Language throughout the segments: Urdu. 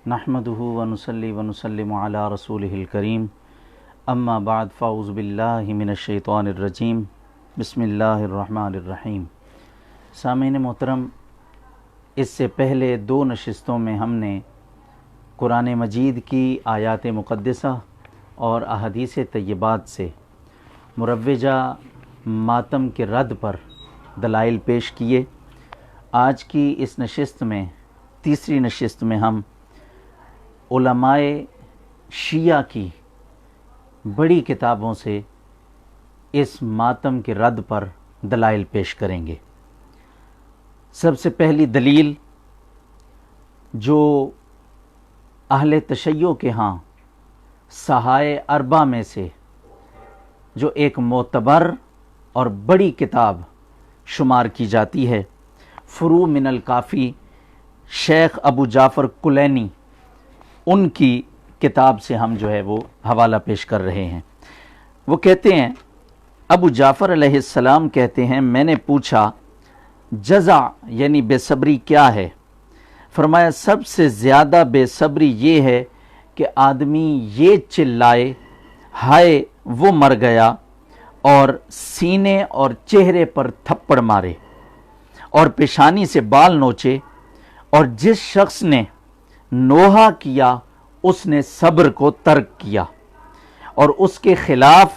نحمدہ ونصلی ونسلم علی رسولہ الکریم اما بعد فاعوذ باللہ من الشیطان الرجیم بسم اللہ الرحمن الرحیم۔ سامعین محترم، اس سے پہلے 2 نشستوں میں ہم نے قرآن مجید کی آیات مقدسہ اور احادیث طیبات سے مروجہ ماتم کے رد پر دلائل پیش کیے۔ آج کی اس نشست میں، تیسری نشست میں، ہم علماء شیعہ کی بڑی کتابوں سے اس ماتم کے رد پر دلائل پیش کریں گے۔ سب سے پہلی دلیل جو اہل تشیع کے ہاں صحائے اربع میں سے جو ایک معتبر اور بڑی کتاب شمار کی جاتی ہے، فروع من الکافی، شیخ ابو جعفر کلینی، ان کی کتاب سے ہم وہ حوالہ پیش کر رہے ہیں۔ وہ کہتے ہیں، ابو جعفر علیہ السلام کہتے ہیں، میں نے پوچھا جزع یعنی بے صبری کیا ہے؟ فرمایا سب سے زیادہ بے صبری یہ ہے کہ آدمی یہ چلائے ہائے وہ مر گیا، اور سینے اور چہرے پر تھپڑ مارے اور پیشانی سے بال نوچے، اور جس شخص نے نوحہ کیا اس نے صبر کو ترک کیا اور اس کے خلاف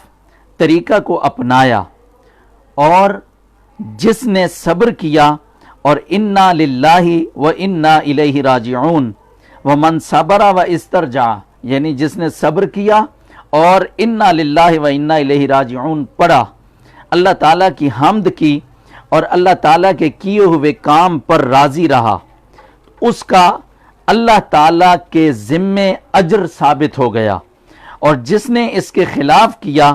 طریقہ کو اپنایا، اور جس نے صبر کیا اور انا للہ و انا الیہ راجعون ومن صبر و استرجع، یعنی جس نے صبر کیا اور انا للہ و انا الیہ راجعون پڑھا، اللہ تعالیٰ کی حمد کی اور اللہ تعالیٰ کے کیے ہوئے کام پر راضی رہا، اس کا اللہ تعالیٰ کے ذمے اجر ثابت ہو گیا، اور جس نے اس کے خلاف کیا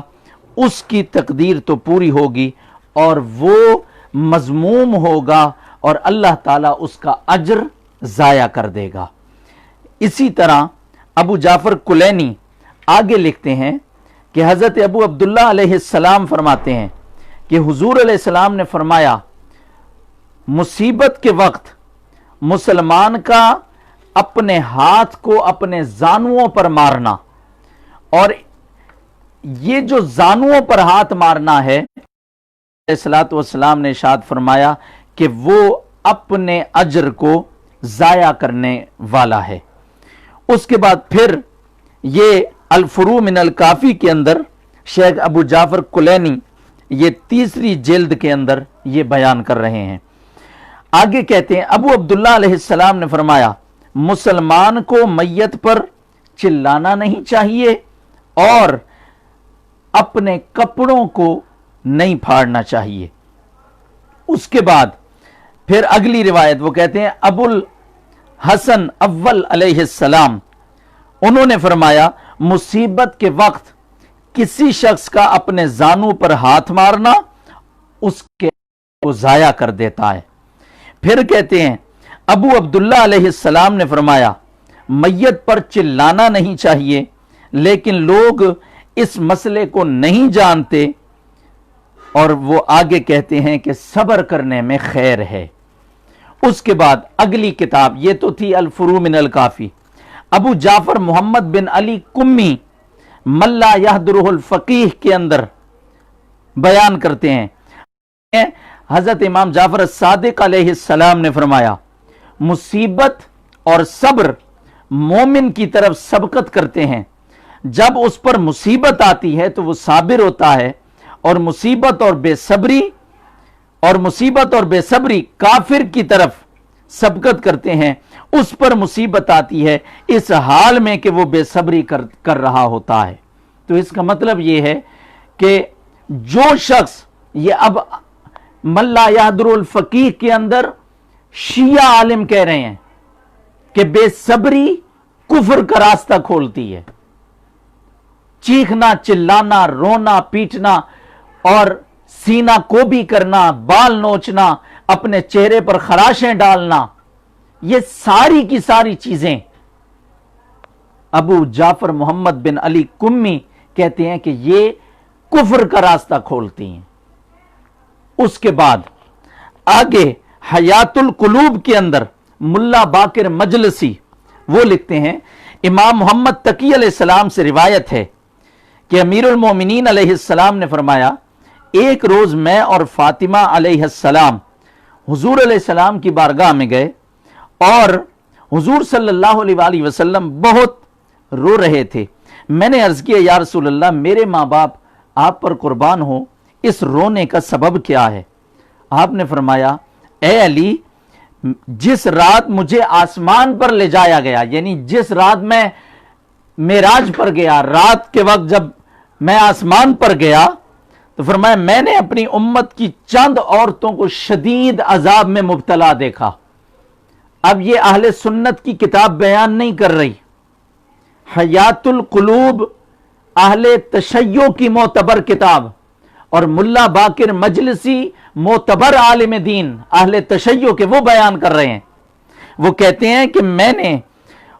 اس کی تقدیر تو پوری ہوگی اور وہ مذموم ہوگا اور اللہ تعالیٰ اس کا اجر ضائع کر دے گا۔ اسی طرح ابو جعفر کلینی آگے لکھتے ہیں کہ حضرت ابو عبداللہ علیہ السلام فرماتے ہیں کہ حضور علیہ السلام نے فرمایا، مصیبت کے وقت مسلمان کا اپنے ہاتھ کو اپنے زانوؤں پر مارنا، اور یہ جو زانوؤں پر ہاتھ مارنا ہے، علیہ الصلوۃ والسلام نے ارشاد فرمایا کہ وہ اپنے اجر کو ضائع کرنے والا ہے۔ اس کے بعد پھر یہ الفروع من الکافی کے اندر شیخ ابو جعفر کلینی یہ تیسری جلد کے اندر یہ بیان کر رہے ہیں۔ آگے کہتے ہیں، ابو عبداللہ علیہ السلام نے فرمایا مسلمان کو میت پر چلانا نہیں چاہیے اور اپنے کپڑوں کو نہیں پھاڑنا چاہیے۔ اس کے بعد پھر اگلی روایت وہ کہتے ہیں، ابو الحسن اول علیہ السلام انہوں نے فرمایا مصیبت کے وقت کسی شخص کا اپنے زانو پر ہاتھ مارنا اس کے کو ضائع کر دیتا ہے۔ پھر کہتے ہیں، ابو عبداللہ علیہ السلام نے فرمایا میت پر چلانا نہیں چاہیے، لیکن لوگ اس مسئلے کو نہیں جانتے، اور وہ آگے کہتے ہیں کہ صبر کرنے میں خیر ہے۔ اس کے بعد اگلی کتاب یہ تو تھی الفروع من الکافی، ابو جعفر محمد بن علی کمی من لا یحضرہ الفقیہ کے اندر بیان کرتے ہیں، حضرت امام جعفر الصادق علیہ السلام نے فرمایا مصیبت اور صبر مومن کی طرف سبقت کرتے ہیں، جب اس پر مصیبت آتی ہے تو وہ صابر ہوتا ہے، اور مصیبت اور بے صبری کافر کی طرف سبقت کرتے ہیں، اس پر مصیبت آتی ہے اس حال میں کہ وہ بے صبری کر رہا ہوتا ہے۔ تو اس کا مطلب یہ ہے کہ جو شخص یہ اب من لا یحضر الفقیہ کے اندر شیعہ عالم کہہ رہے ہیں کہ بے صبری کفر کا راستہ کھولتی ہے، چیخنا، چلانا، رونا، پیٹنا اور سینہ کو بھی کرنا، بال نوچنا، اپنے چہرے پر خراشیں ڈالنا، یہ ساری کی ساری چیزیں ابو جعفر محمد بن علی کمی کہتے ہیں کہ یہ کفر کا راستہ کھولتی ہیں۔ اس کے بعد آگے حیات القلوب کے اندر ملا باقر مجلسی وہ لکھتے ہیں امام محمد تقی علیہ السلام سے روایت ہے کہ امیر المومنین علیہ السلام نے فرمایا ایک روز میں اور فاطمہ علیہ السلام حضور علیہ السلام کی بارگاہ میں گئے اور حضور صلی اللہ علیہ وآلہ وسلم بہت رو رہے تھے. میں نے عرض کیا یا رسول اللہ میرے ماں باپ آپ پر قربان ہو, اس رونے کا سبب کیا ہے؟ آپ نے فرمایا اے علی جس رات مجھے آسمان پر لے جایا گیا, یعنی جس رات میں معراج پر گیا, رات کے وقت جب میں آسمان پر گیا تو فرمایا میں نے اپنی امت کی چند عورتوں کو شدید عذاب میں مبتلا دیکھا. اب یہ اہل سنت کی کتاب بیان نہیں کر رہی, حیات القلوب اہل تشیع کی معتبر کتاب, اور ملا باقر مجلسی معتبر عالم دین اہل تشیع کے وہ بیان کر رہے ہیں. وہ کہتے ہیں کہ میں نے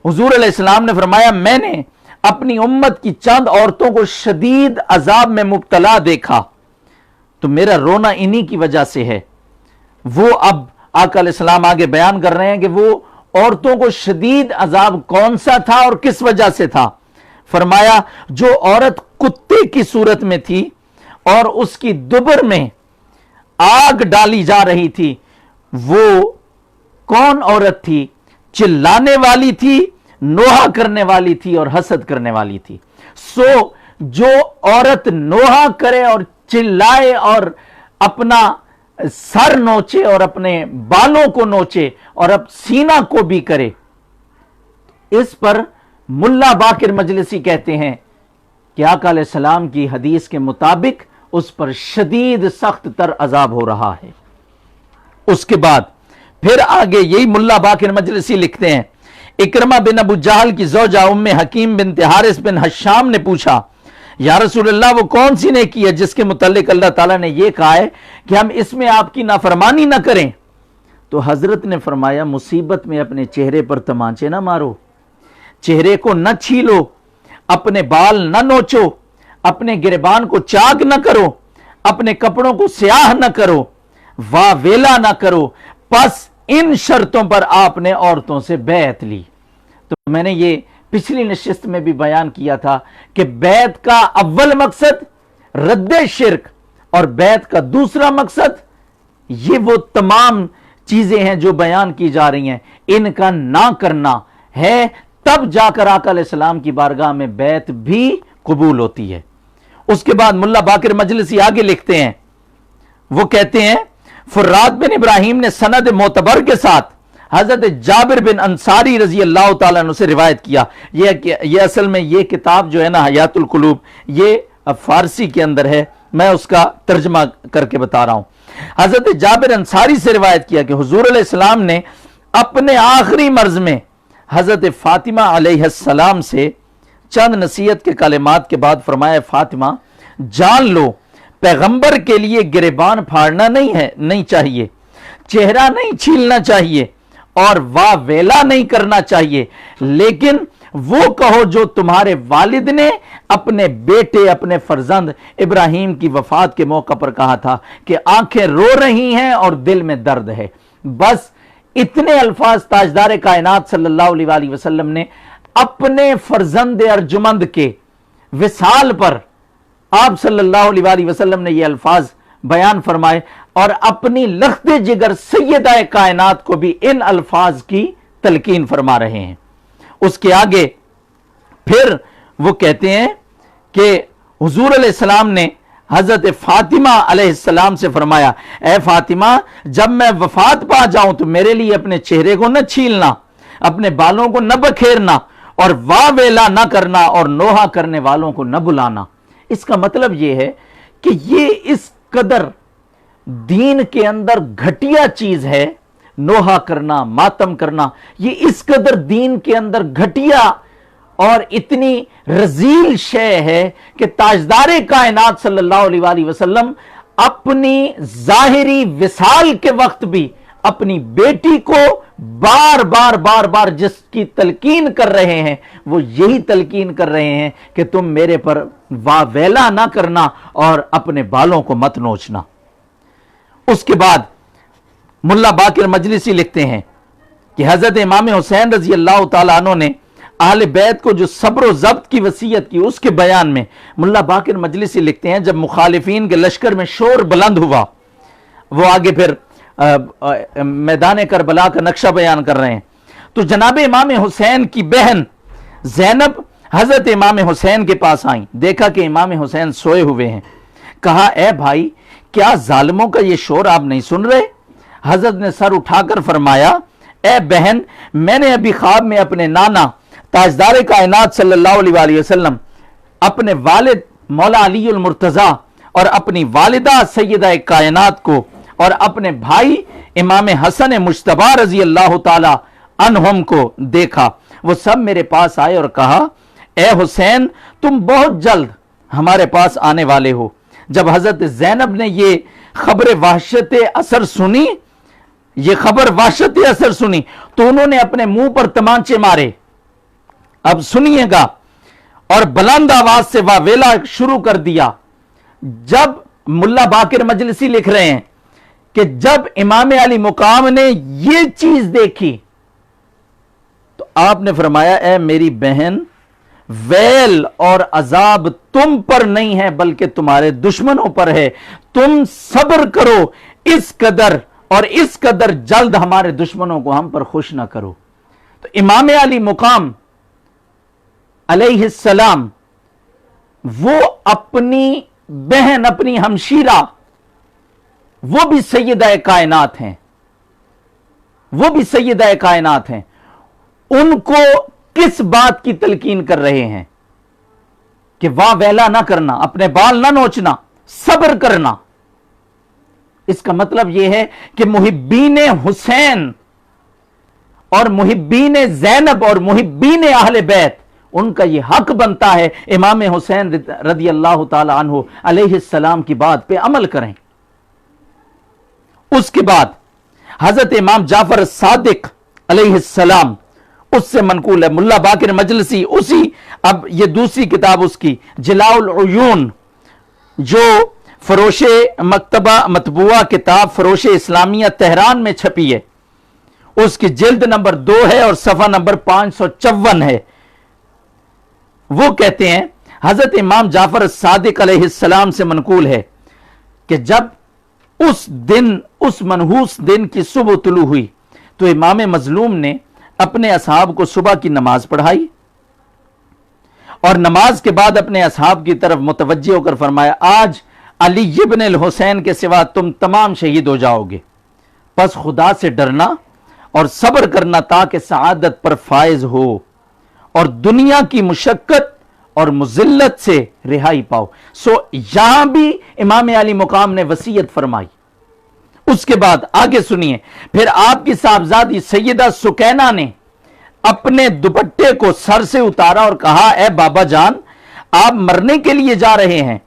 حضور علیہ السلام نے فرمایا میں نے اپنی امت کی چند عورتوں کو شدید عذاب میں مبتلا دیکھا تو میرا رونا انہی کی وجہ سے ہے. وہ اب آقا علیہ السلام آگے بیان کر رہے ہیں کہ وہ عورتوں کو شدید عذاب کون سا تھا اور کس وجہ سے تھا. فرمایا جو عورت کتے کی صورت میں تھی اور اس کی دبر میں آگ ڈالی جا رہی تھی, وہ کون عورت تھی؟ چلانے والی تھی, نوحہ کرنے والی تھی اور حسد کرنے والی تھی. سو جو عورت نوحہ کرے اور چلائے اور اپنا سر نوچے اور اپنے بالوں کو نوچے اور اب سینہ کو بھی کرے, اس پر ملا باقر مجلسی کہتے ہیں کہ آقا علیہ السلام کی حدیث کے مطابق اس پر شدید سخت تر عذاب ہو رہا ہے. اس کے بعد پھر آگے یہی ملا باقر مجلسی لکھتے ہیں اکرمہ بن ابو جہل کی زوجہ ام حکیم بنت حارث بن حشام نے پوچھا یا رسول اللہ وہ کون سی نیکی ہے جس کے متعلق اللہ تعالیٰ نے یہ کہا ہے کہ ہم اس میں آپ کی نافرمانی نہ کریں؟ تو حضرت نے فرمایا مصیبت میں اپنے چہرے پر تمانچے نہ مارو, چہرے کو نہ چھیلو, اپنے بال نہ نوچو, اپنے گریبان کو چاک نہ کرو, اپنے کپڑوں کو سیاہ نہ کرو, واویلا نہ کرو. پس ان شرطوں پر آپ نے عورتوں سے بیعت لی. تو میں نے یہ پچھلی نشست میں بھی بیان کیا تھا کہ بیعت کا اول مقصد رد شرک اور بیعت کا دوسرا مقصد یہ وہ تمام چیزیں ہیں جو بیان کی جا رہی ہیں, ان کا نہ کرنا ہے, تب جا کر آقا علیہ السلام کی بارگاہ میں بیعت بھی قبول ہوتی ہے. اس کے بعد ملا باقر مجلسی آگے لکھتے ہیں, وہ کہتے ہیں فرات بن ابراہیم نے سند معتبر کے ساتھ حضرت جابر بن انصاری رضی اللہ تعالیٰ عنہ سے روایت کیا. یہ اصل میں یہ کتاب جو ہے نا حیات القلوب یہ فارسی کے اندر ہے, میں اس کا ترجمہ کر کے بتا رہا ہوں. حضرت جابر انصاری سے روایت کیا کہ حضور علیہ السلام نے اپنے آخری مرض میں حضرت فاطمہ علیہ السلام سے چند نصیحت کے کلمات کے بعد فرمایا فاطمہ جان لو پیغمبر کے لیے گریبان پھاڑنا نہیں چاہیے, چہرہ نہیں چھیلنا چاہیے اور واویلا نہیں کرنا چاہیے, لیکن وہ کہو جو تمہارے والد نے اپنے بیٹے اپنے فرزند ابراہیم کی وفات کے موقع پر کہا تھا کہ آنکھیں رو رہی ہیں اور دل میں درد ہے. بس اتنے الفاظ تاجدار کائنات صلی اللہ علیہ وآلہ وسلم نے اپنے فرزند ارجمند کے وصال پر آپ صلی اللہ علیہ وآلہ وسلم نے یہ الفاظ بیان فرمائے اور اپنی لخت جگر سیدہ کائنات کو بھی ان الفاظ کی تلقین فرما رہے ہیں. اس کے آگے پھر وہ کہتے ہیں کہ حضور علیہ السلام نے حضرت فاطمہ علیہ السلام سے فرمایا اے فاطمہ جب میں وفات پا جاؤں تو میرے لیے اپنے چہرے کو نہ چھیلنا, اپنے بالوں کو نہ بکھیرنا اور واویلا نہ کرنا اور نوحہ کرنے والوں کو نہ بلانا. اس کا مطلب یہ ہے کہ یہ اس قدر دین کے اندر گھٹیا چیز ہے, نوحہ کرنا ماتم کرنا, یہ اس قدر دین کے اندر گھٹیا اور اتنی رذیل شے ہے کہ تاجدار کائنات صلی اللہ علیہ وآلہ وسلم اپنی ظاہری وصال کے وقت بھی اپنی بیٹی کو بار بار جس کی تلقین کر رہے ہیں وہ یہی تلقین کر رہے ہیں کہ تم میرے پر واویلا نہ کرنا اور اپنے بالوں کو مت نوچنا. اس کے بعد ملا باقر مجلسی لکھتے ہیں کہ حضرت امام حسین رضی اللہ تعالیٰ عنہ نے اہل بیت کو جو صبر و ضبط کی وصیت کی، اس کے بیان میں ملا باقر مجلسی لکھتے ہیں جب مخالفین کے لشکر میں شور بلند ہوا، وہ آگے پھر میدان کربلا کا نقشہ بیان کر رہے ہیں، تو جناب امام حسین کی بہن زینب حضرت امام حسین کے پاس آئیں، دیکھا کہ امام حسین سوئے ہوئے ہیں، کہا اے بھائی کیا ظالموں کا یہ شور آپ نہیں سن رہے؟ حضرت نے سر اٹھا کر فرمایا اے بہن، میں نے ابھی خواب میں اپنے نانا تاجدار کائنات صلی اللہ علیہ وآلہ وسلم، اپنے والد مولا علی المرتضی اور اپنی والدہ سیدہ کائنات کو اور اپنے بھائی امام حسن مجتبی رضی اللہ تعالی عنہم کو دیکھا، وہ سب میرے پاس آئے اور کہا اے حسین تم بہت جلد ہمارے پاس آنے والے ہو۔ جب حضرت زینب نے یہ خبر وحشت اثر سنی، یہ خبر وحشت اثر سنی، تو انہوں نے اپنے منہ پر تمانچے مارے۔ اب سنیے گا، اور بلند آواز سے واویلا شروع کر دیا۔ جب ملا باقر مجلسی لکھ رہے ہیں کہ جب امام علی مقام نے یہ چیز دیکھی تو آپ نے فرمایا اے میری بہن، ویل اور عذاب تم پر نہیں ہے بلکہ تمہارے دشمنوں پر ہے، تم صبر کرو اس قدر، اور اس قدر جلد ہمارے دشمنوں کو ہم پر خوش نہ کرو۔ تو امام علی مقام علیہ السلام وہ اپنی بہن، اپنی ہمشیرہ، وہ بھی سیدہ کائنات ہیں، وہ بھی سیدہ کائنات ہیں، ان کو کس بات کی تلقین کر رہے ہیں کہ واہ ویلا نہ کرنا، اپنے بال نہ نوچنا، صبر کرنا۔ اس کا مطلب یہ ہے کہ محبین حسین اور محبین زینب اور محبین اہل بیت، ان کا یہ حق بنتا ہے امام حسین رضی اللہ تعالی عنہ علیہ السلام کی بات پہ عمل کریں۔ اس کے بعد حضرت امام جعفر الصادق علیہ السلام، اس سے منقول ہے ملا باقر مجلسی، اسی اب یہ دوسری کتاب اس کی جلاء العیون، جو فروش مکتبہ مطبوعہ کتاب فروش اسلامیہ تہران میں چھپی ہے، اس کی جلد نمبر 2 ہے اور صفحہ نمبر 554 ہے۔ وہ کہتے ہیں حضرت امام جعفر الصادق علیہ السلام سے منقول ہے کہ جب اس دن، اس منحوس دن کی صبح طلوع ہوئی تو امام مظلوم نے اپنے اصحاب کو صبح کی نماز پڑھائی، اور نماز کے بعد اپنے اصحاب کی طرف متوجہ ہو کر فرمایا آج علی ابن الحسین کے سوا تم تمام شہید ہو جاؤ گے، پس خدا سے ڈرنا اور صبر کرنا تاکہ سعادت پر فائز ہو اور دنیا کی مشقت اور مذلت سے رہائی پاؤ۔ سو یہاں بھی امام علی مقام نے وصیت فرمائی۔ اس کے بعد آگے سنیے، پھر آپ کی صاحبزادی سیدہ سکینہ نے اپنے دوپٹے کو سر سے اتارا اور کہا اے بابا جان، آپ مرنے کے لیے جا رہے ہیں،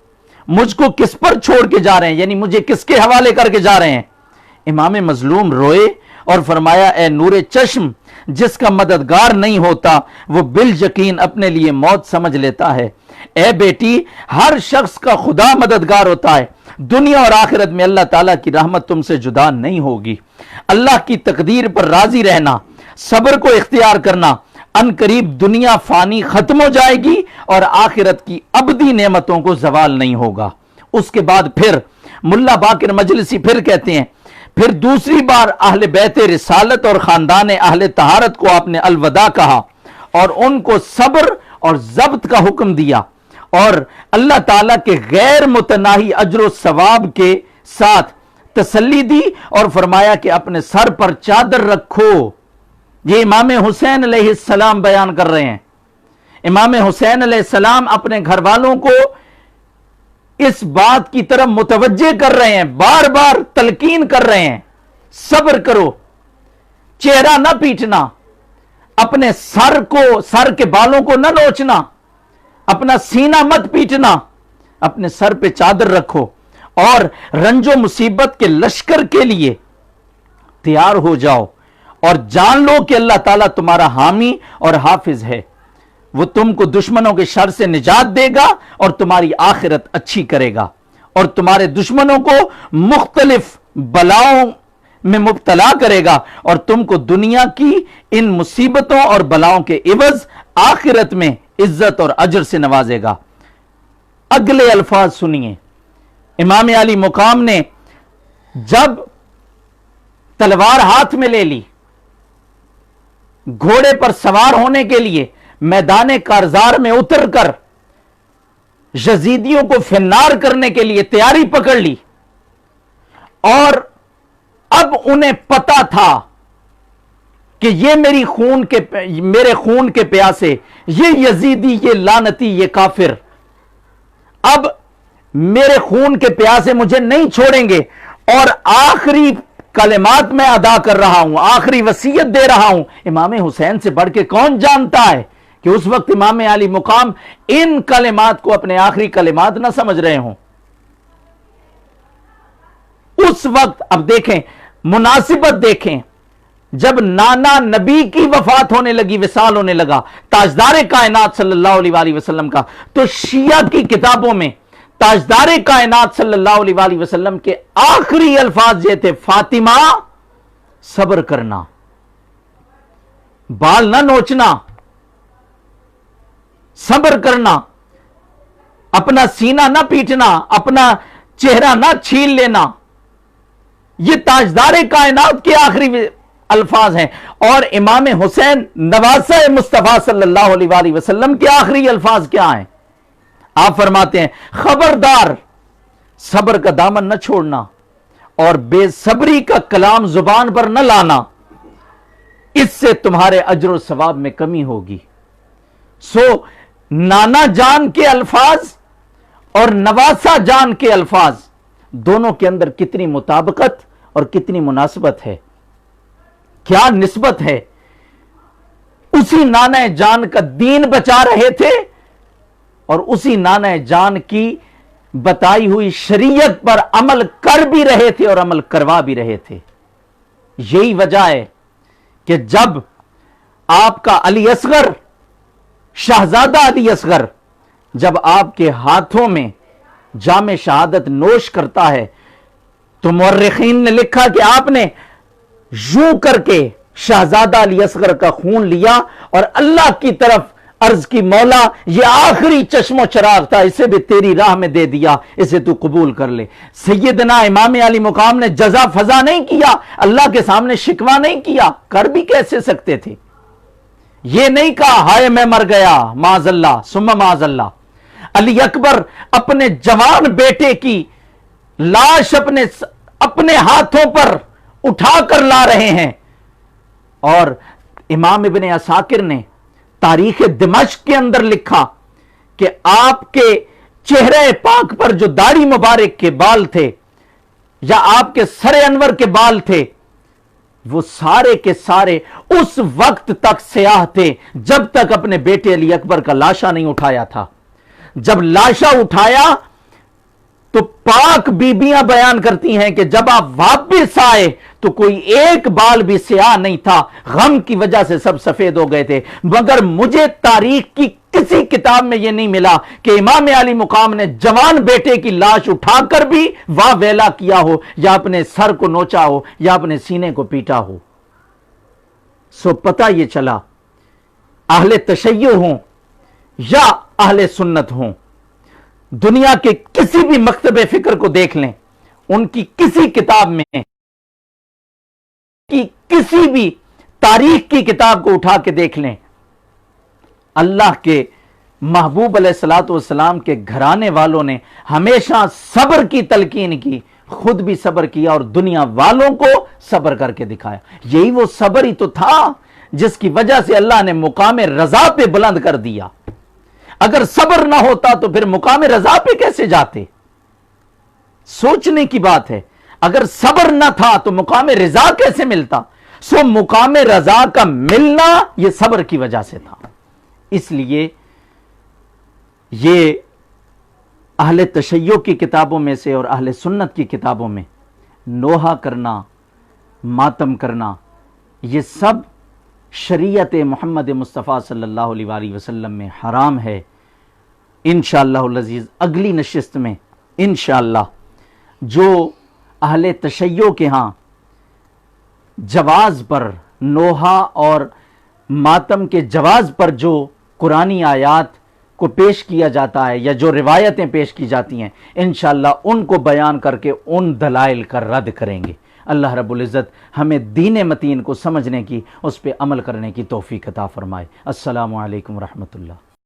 مجھ کو کس پر چھوڑ کے جا رہے ہیں، یعنی مجھے کس کے حوالے کر کے جا رہے ہیں؟ امام مظلوم روئے اور فرمایا اے نور چشم، جس کا مددگار نہیں ہوتا وہ بالیقین اپنے لیے موت سمجھ لیتا ہے۔ اے بیٹی، ہر شخص کا خدا مددگار ہوتا ہے، دنیا اور آخرت میں اللہ تعالیٰ کی رحمت تم سے جدا نہیں ہوگی۔ اللہ کی تقدیر پر راضی رہنا، صبر کو اختیار کرنا، ان قریب دنیا فانی ختم ہو جائے گی اور آخرت کی ابدی نعمتوں کو زوال نہیں ہوگا۔ اس کے بعد پھر ملا باقر مجلسی پھر کہتے ہیں، پھر دوسری بار اہل بیت رسالت اور خاندان اہل طہارت کو آپ نے الوداع کہا اور ان کو صبر اور ضبط کا حکم دیا، اور اللہ تعالیٰ کے غیر متناہی اجر و ثواب کے ساتھ تسلی دی اور فرمایا کہ اپنے سر پر چادر رکھو۔ یہ امام حسین علیہ السلام بیان کر رہے ہیں۔ امام حسین علیہ السلام اپنے گھر والوں کو اس بات کی طرف متوجہ کر رہے ہیں، بار بار تلقین کر رہے ہیں، صبر کرو، چہرہ نہ پیٹنا، اپنے سر کے بالوں کو نہ نوچنا، اپنا سینہ مت پیٹنا، اپنے سر پہ چادر رکھو اور رنج و مصیبت کے لشکر کے لیے تیار ہو جاؤ، اور جان لو کہ اللہ تعالیٰ تمہارا حامی اور حافظ ہے، وہ تم کو دشمنوں کے شر سے نجات دے گا اور تمہاری آخرت اچھی کرے گا، اور تمہارے دشمنوں کو مختلف بلاؤں میں مبتلا کرے گا اور تم کو دنیا کی ان مصیبتوں اور بلاؤں کے عوض آخرت میں عزت اور اجر سے نوازے گا۔ اگلے الفاظ سنیے، امام علی مقام نے جب تلوار ہاتھ میں لے لی، گھوڑے پر سوار ہونے کے لیے میدان کارزار میں اتر کر یزیدیوں کو فنار کرنے کے لیے تیاری پکڑ لی، اور اب انہیں پتا تھا کہ یہ میرے خون کے پیاسے، یہ یزیدی، یہ لعنتی، یہ کافر اب میرے خون کے پیاسے مجھے نہیں چھوڑیں گے، اور آخری کلمات میں ادا کر رہا ہوں، آخری وصیت دے رہا ہوں۔ امام حسین سے بڑھ کے کون جانتا ہے کہ اس وقت امام علی مقام ان کلمات کو اپنے آخری کلمات نہ سمجھ رہے ہوں۔ اس وقت اب دیکھیں، مناسبت دیکھیں، جب نانا نبی کی وفات ہونے لگی، وصال ہونے لگا تاجدار کائنات صلی اللہ علیہ وآلہ وسلم کا، تو شیعہ کی کتابوں میں تاجدار کائنات صلی اللہ علیہ وآلہ وسلم کے آخری الفاظ یہ تھے، فاطمہ صبر کرنا، بال نہ نوچنا، صبر کرنا، اپنا سینہ نہ پیٹنا، اپنا چہرہ نہ چھیل لینا۔ یہ تاجدار کائنات کے آخری الفاظ ہیں، اور امام حسین نواسہ مصطفیٰ صلی اللہ علیہ وآلہ وسلم کے آخری الفاظ کیا ہیں؟ آپ فرماتے ہیں، خبردار صبر کا دامن نہ چھوڑنا اور بے صبری کا کلام زبان پر نہ لانا، اس سے تمہارے اجر و ثواب میں کمی ہوگی۔ سو نانا جان کے الفاظ اور نواسہ جان کے الفاظ دونوں کے اندر کتنی مطابقت اور کتنی مناسبت ہے، کیا نسبت ہے۔ اسی نانا جان کا دین بچا رہے تھے اور اسی نانا جان کی بتائی ہوئی شریعت پر عمل کر بھی رہے تھے اور عمل کروا بھی رہے تھے۔ یہی وجہ ہے کہ جب آپ کا علی اصغر، شہزادہ علی اصغر، جب آپ کے ہاتھوں میں جام شہادت نوش کرتا ہے تو مورخین نے لکھا کہ آپ نے یوں کر کے شہزادہ علی اصغر کا خون لیا اور اللہ کی طرف عرض کی، مولا یہ آخری چشم و چراغ تھا، اسے بھی تیری راہ میں دے دیا، اسے تو قبول کر لے۔ سیدنا امام علی مقام نے جزا فضا نہیں کیا، اللہ کے سامنے شکوہ نہیں کیا، کر بھی کیسے سکتے تھے؟ یہ نہیں کہا ہائے میں مر گیا، معاذ اللہ ثم معاذ اللہ۔ علی اکبر اپنے جوان بیٹے کی لاش اپنے ہاتھوں پر اٹھا کر لا رہے ہیں، اور امام ابن عساکر نے تاریخ دمشق کے اندر لکھا کہ آپ کے چہرے پاک پر جو داڑھی مبارک کے بال تھے یا آپ کے سر انور کے بال تھے، وہ سارے کے سارے اس وقت تک سیاہ تھے جب تک اپنے بیٹے علی اکبر کا لاشا نہیں اٹھایا تھا۔ جب لاشا اٹھایا تو پاک بیبیاں بیان کرتی ہیں کہ جب آپ واپس آئے تو کوئی ایک بال بھی سیاہ نہیں تھا، غم کی وجہ سے سب سفید ہو گئے تھے۔ مگر مجھے تاریخ کی کسی کتاب میں یہ نہیں ملا کہ امام علی مقام نے جوان بیٹے کی لاش اٹھا کر بھی واہ ویلا کیا ہو، یا اپنے سر کو نوچا ہو، یا اپنے سینے کو پیٹا ہو۔ سو پتہ یہ چلا، اہل تشیع ہوں یا اہل سنت ہوں، دنیا کے کسی بھی مکتب فکر کو دیکھ لیں، ان کی کسی کتاب میں، کسی بھی تاریخ کی کتاب کو اٹھا کے دیکھ لیں، اللہ کے محبوب علیہ الصلوۃ والسلام کے گھرانے والوں نے ہمیشہ صبر کی تلقین کی، خود بھی صبر کیا اور دنیا والوں کو صبر کر کے دکھایا۔ یہی وہ صبر ہی تو تھا جس کی وجہ سے اللہ نے مقام رضا پہ بلند کر دیا۔ اگر صبر نہ ہوتا تو پھر مقام رضا پہ کیسے جاتے؟ سوچنے کی بات ہے، اگر صبر نہ تھا تو مقام رضا کیسے ملتا؟ سو مقام رضا کا ملنا یہ صبر کی وجہ سے تھا۔ اس لیے یہ اہل تشیع کی کتابوں میں سے اور اہل سنت کی کتابوں میں نوحہ کرنا، ماتم کرنا، یہ سب شریعت محمد مصطفیٰ صلی اللہ علیہ وآلہ وسلم میں حرام ہے۔ انشاءاللہ العزیز اگلی نشست میں انشاءاللہ جو اہل تشیع کے ہاں جواز پر، نوحہ اور ماتم کے جواز پر جو قرآنی آیات کو پیش کیا جاتا ہے یا جو روایتیں پیش کی جاتی ہیں، انشاءاللہ ان کو بیان کر کے ان دلائل کا رد کریں گے۔ اللہ رب العزت ہمیں دین متین کو سمجھنے کی، اس پہ عمل کرنے کی توفیق عطا فرمائے۔ السلام علیکم ورحمۃ اللہ۔